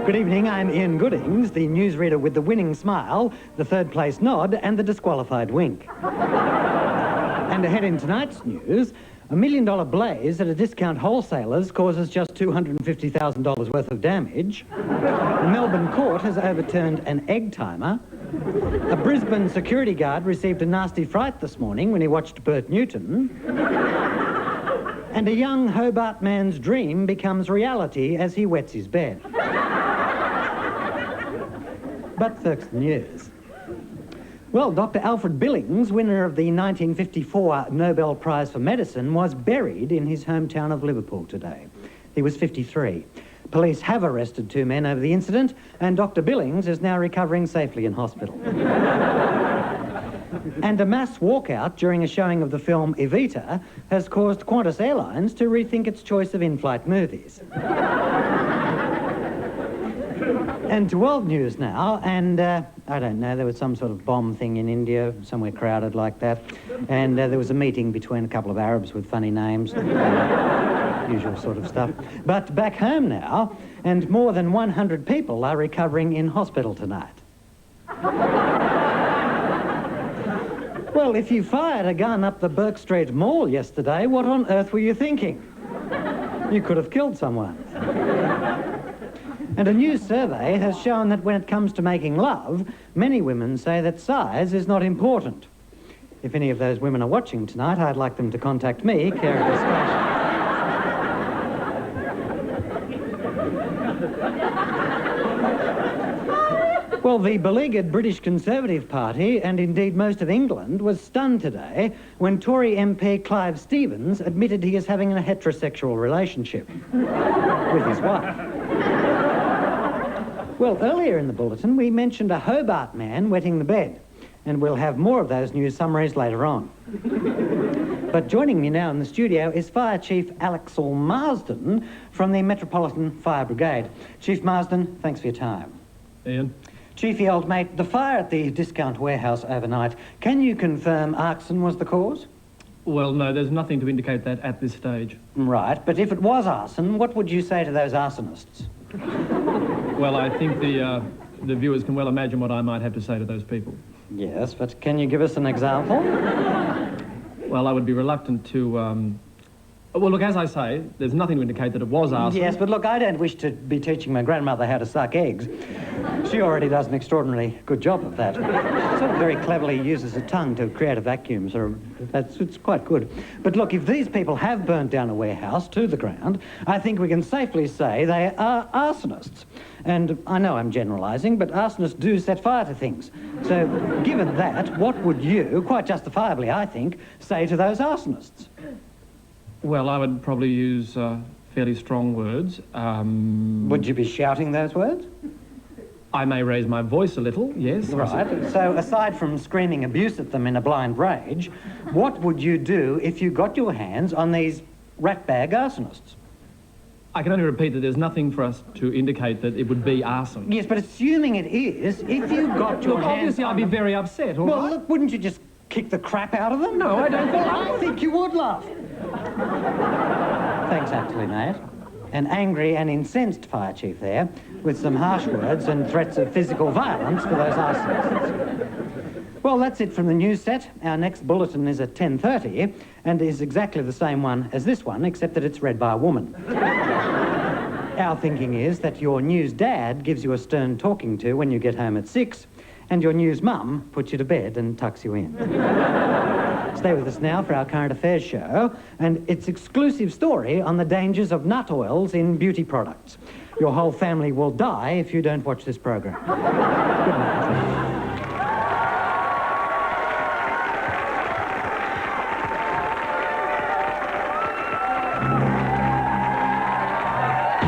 Good evening, I'm Ian Goodings, the newsreader with the winning smile, the third place nod and the disqualified wink. And ahead in tonight's news, $1 million blaze at a discount wholesaler's causes just $250,000 worth of damage. The Melbourne court has overturned an egg timer. A Brisbane security guard received a nasty fright this morning when he watched Bert Newton. And a young Hobart man's dream becomes reality as he wets his bed. But first, the news. Well, Dr. Alfred Billings, winner of the 1954 Nobel Prize for Medicine, was buried in his hometown of Liverpool today. He was 53. Police have arrested 2 men over the incident, and Dr. Billings is now recovering safely in hospital. And a mass walkout during a showing of the film Evita has caused Qantas Airlines to rethink its choice of in-flight movies. And to world news now, and I don't know, there was some sort of bomb thing in India, somewhere crowded like that, and there was a meeting between a couple of Arabs with funny names, usual sort of stuff. But back home now, and more than 100 people are recovering in hospital tonight. Well, if you fired a gun up the Burke Street Mall yesterday, what on earth were you thinking? You could have killed someone. And a new survey has shown that when it comes to making love, many women say that size is not important. If any of those women are watching tonight, I'd like them to contact me, care of discretion. Well, the beleaguered British Conservative Party, and indeed most of England, was stunned today when Tory MP Clive Stevens admitted he is having a heterosexual relationship with his wife. Well, earlier in the bulletin, we mentioned a Hobart man wetting the bed, and we'll have more of those news summaries later on. But joining me now in the studio is Fire Chief Alexel Marsden from the Metropolitan Fire Brigade. Chief Marsden, thanks for your time. Ian? Chiefy, old mate, the fire at the discount warehouse overnight, can you confirm arson was the cause? Well, no, there's nothing to indicate that at this stage. Right, but if it was arson, what would you say to those arsonists? Well, I think the viewers can well imagine what I might have to say to those people. Yes, but can you give us an example? Well, I would be reluctant to... Well, look, as I say, there's nothing to indicate that it was arson. Yes, but look, I don't wish to be teaching my grandmother how to suck eggs. She already does an extraordinarily good job of that. She sort of very cleverly uses her tongue to create a vacuum, so it's quite good. But look, if these people have burnt down a warehouse to the ground, I think we can safely say they are arsonists. And I know I'm generalising, but arsonists do set fire to things. So, given that, what would you, quite justifiably, I think, say to those arsonists? Well, I would probably use fairly strong words. Would you be shouting those words? I may raise my voice a little, yes. Right. So, aside from screaming abuse at them in a blind rage, what would you do if you got your hands on these ratbag arsonists? I can only repeat that there's nothing for us to indicate that it would be arson. Yes, but assuming it is, if you got your hands obviously I'd be very upset, all right? right? Look, wouldn't you just kick the crap out of them? No, I don't think... I think you would, love. Thanks, actually, mate. An angry and incensed fire chief there, with some harsh words and threats of physical violence for those arsonists. Well, that's it from the news set. Our next bulletin is at 10:30 and is exactly the same one as this one, except that it's read by a woman. Our thinking is that your news dad gives you a stern talking to when you get home at 6, and your news mum puts you to bed and tucks you in. Stay with us now for our current affairs show and its exclusive story on the dangers of nut oils in beauty products. Your whole family will die if you don't watch this program. Good night.